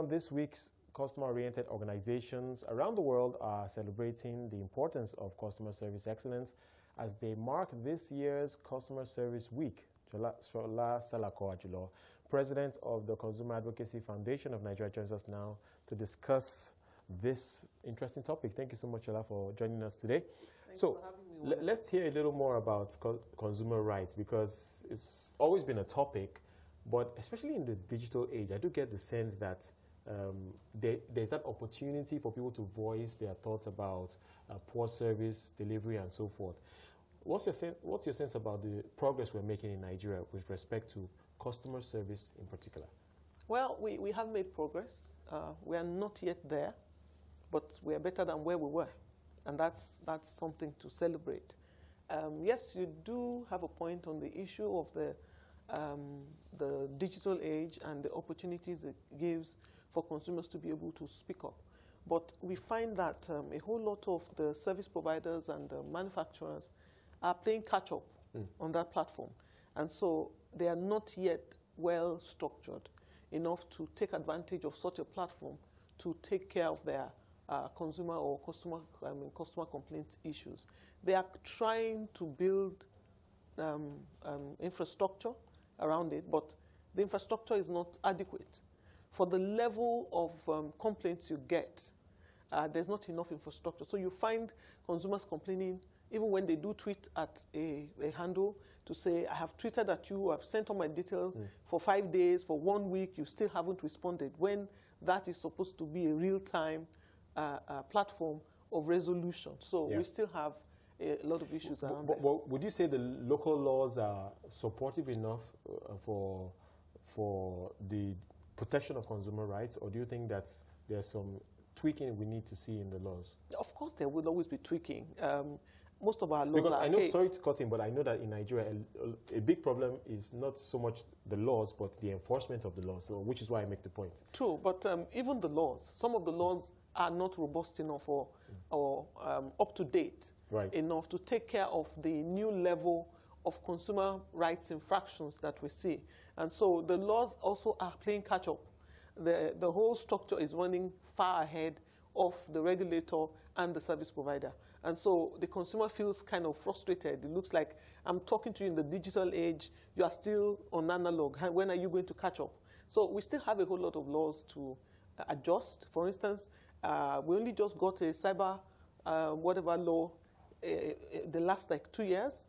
This week's customer-oriented organizations around the world are celebrating the importance of customer service excellence as they mark this year's Customer Service Week. Sola Salako Ajulo, President of the Consumer Advocacy Foundation of Nigeria, joins us now to discuss this interesting topic. Thank you so much, Sola, for joining us today. Thanks for having me. Let's hear a little more about consumer rights, because it's always been a topic, but especially in the digital age, I do get the sense that there's that opportunity for people to voice their thoughts about poor service, delivery, and so forth. What's your sense about the progress we're making in Nigeria with respect to customer service in particular? Well, we have made progress. We are not yet there, but we are better than where we were, and that's something to celebrate. Yes, you do have a point on the issue of the digital age and the opportunities it gives for consumers to be able to speak up. But we find that a whole lot of the service providers and the manufacturers are playing catch-up on that platform. And so they are not yet well structured enough to take advantage of such a platform to take care of their consumer or customer complaint issues. They are trying to build infrastructure around it, but the infrastructure is not adequate. For the level of complaints you get, there's not enough infrastructure. So you find consumers complaining even when they do tweet at a handle to say, I have tweeted at you, I've sent all my details for 5 days, for 1 week, you still haven't responded, when that is supposed to be a real-time platform of resolution. So we still have a lot of issues around that. But would you say the local laws are supportive enough for the protection of consumer rights, or do you think that there's some tweaking we need to see in the laws? Of course, there will always be tweaking. Most of our laws because are I know, sorry to cut in, but I know that in Nigeria, a big problem is not so much the laws, but the enforcement of the laws, so, which is why I make the point. True, but even the laws, some of the laws are not robust enough or up-to-date enough to take care of the new level of consumer rights infractions that we see. And so the laws also are playing catch-up. The whole structure is running far ahead of the regulator and the service provider. And so the consumer feels kind of frustrated. It looks like I'm talking to you in the digital age, you are still on analog. When are you going to catch up? So we still have a whole lot of laws to adjust. For instance, we only just got a cyber whatever law the last like 2 years,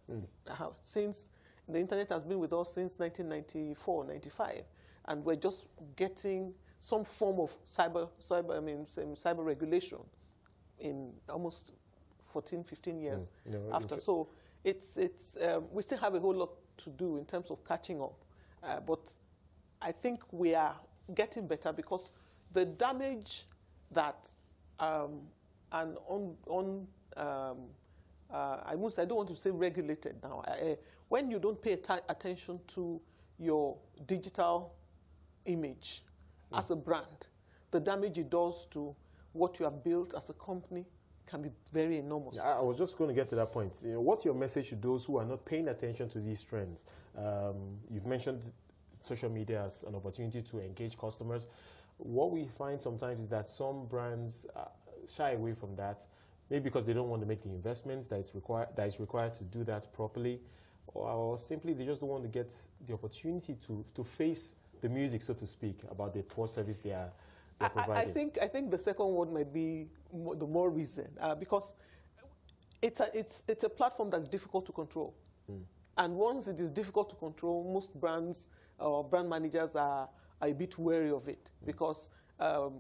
since the internet has been with us since 1994, 95, and we're just getting some form of cyber regulation in almost 14, 15 years after. So we still have a whole lot to do in terms of catching up, but I think we are getting better, because the damage that I don't want to say regulated now. When you don't pay attention to your digital image as a brand, the damage it does to what you have built as a company can be very enormous. Yeah, I was just going to get to that point. What's your message to those who are not paying attention to these trends? You've mentioned social media as an opportunity to engage customers. What we find sometimes is that some brands shy away from that, maybe because they don't want to make the investments that is required to do that properly, or simply they just don't want to get the opportunity to face the music, so to speak, about the poor service they are providing. I think the second one might be the more reason, because it's a platform that's difficult to control. And once it is difficult to control, most brands or brand managers are a bit wary of it, because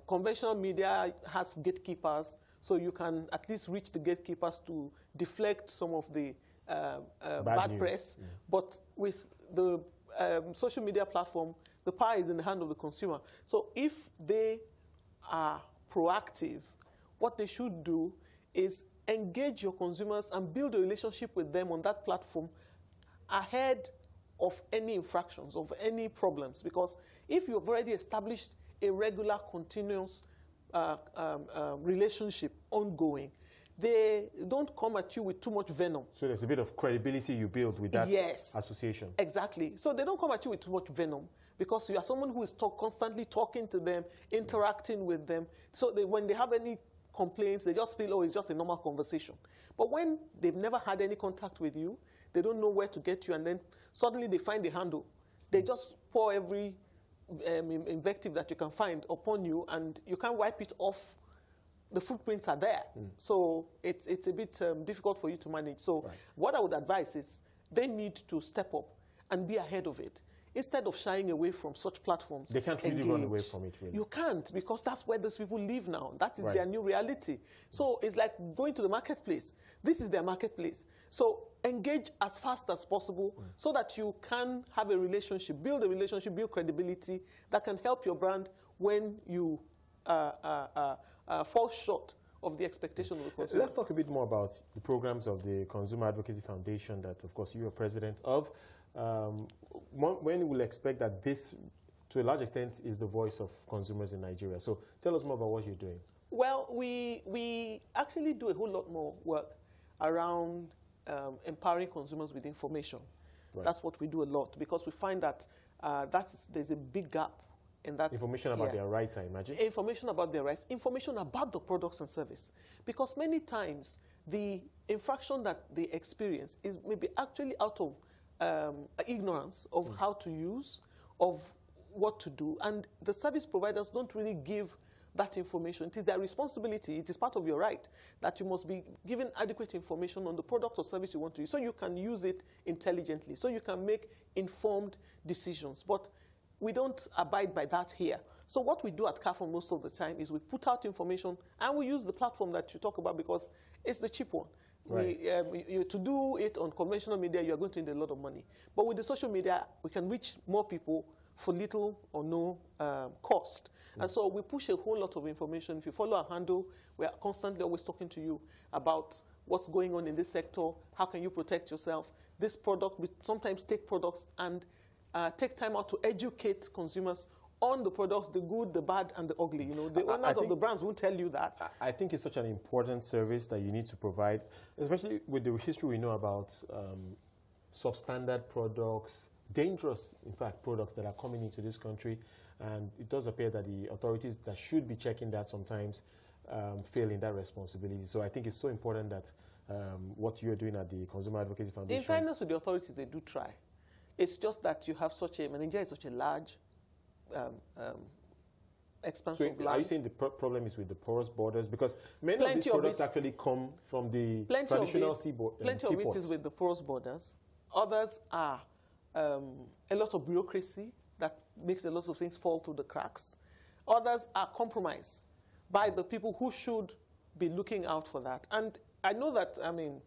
conventional media has gatekeepers, so you can at least reach the gatekeepers to deflect some of the bad press. But with the social media platform, the power is in the hand of the consumer. So if they are proactive, what they should do is engage your consumers and build a relationship with them on that platform ahead of any infractions, of any problems. Because if you've already established a regular, continuous relationship ongoing, they don't come at you with too much venom. So there's a bit of credibility you build with that association. Exactly. So they don't come at you with too much venom because you are someone who is constantly talking to them, interacting with them. So when they have any complaints, they just feel, oh, it's just a normal conversation. But when they've never had any contact with you, they don't know where to get you, and then suddenly they find the handle. They just pour every invective that you can find upon you, and you can't wipe it off. The footprints are there. So it's a bit difficult for you to manage. So what I would advise is they need to step up and be ahead of it. Instead of shying away from such platforms, they can't really run away from it, really. You can't, because that's where those people live now. That is their new reality. So it's like going to the marketplace. This is their marketplace. So engage as fast as possible so that you can have a relationship, build credibility that can help your brand when you fall short of the expectation of the consumer. Let's talk a bit more about the programs of the Consumer Advocacy Foundation that, of course, you are president of. When we'll expect that this, to a large extent, is the voice of consumers in Nigeria. So tell us more about what you're doing. Well, we actually do a whole lot more work around empowering consumers with information. That's what we do a lot, because we find that there's a big gap in that. Information about their rights, I imagine. Information about their rights, information about the products and service. Because many times the infraction that they experience is maybe actually out of ignorance of how to use, of what to do. And the service providers don't really give that information. It is their responsibility, it is part of your right, that you must be given adequate information on the product or service you want to use, so you can use it intelligently, so you can make informed decisions. But we don't abide by that here. So what we do at Carrefour most of the time is we put out information and we use the platform that you talk about because it's the cheap one. To do it on conventional media, you are going to need a lot of money. But with the social media, we can reach more people for little or no cost. And so we push a whole lot of information. If you follow our handle, we are constantly always talking to you about what's going on in this sector, how can you protect yourself. This product, we sometimes take products and take time out to educate consumers on the products, the good, the bad, and the ugly. You know, the owners of the brands won't tell you that. I think it's such an important service that you need to provide, especially with the history we know about substandard products, dangerous, in fact, products that are coming into this country. And it does appear that the authorities that should be checking that sometimes fail in that responsibility. So I think it's so important that what you're doing at the Consumer Advocacy Foundation. In fairness to the authorities, they do try. It's just that you have Nigeria is such a large expanse of land. Are you saying the problem is with the porous borders? Because many of these products actually come from the traditional seaboard. Plenty of it is with the porous borders. Others are a lot of bureaucracy that makes a lot of things fall through the cracks. Others are compromised by the people who should be looking out for that. And I know that, I mean,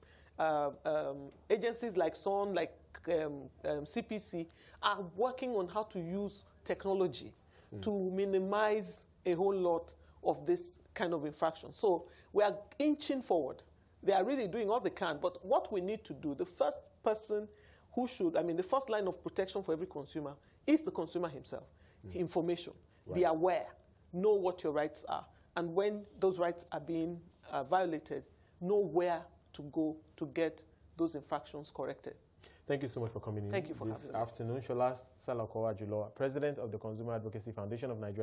agencies like SON, like CPC, are working on how to use technology to minimize a whole lot of this kind of infraction. So we are inching forward. They are really doing all they can. But what we need to do, the first person who should, I mean, the first line of protection for every consumer is the consumer himself. Information. Be aware. Know what your rights are. And when those rights are being violated, know where to go to get those infractions corrected. Thank you so much for coming in Thank you for this afternoon. Sola Salako Ajulo, President of the Consumer Advocacy Foundation of Nigeria.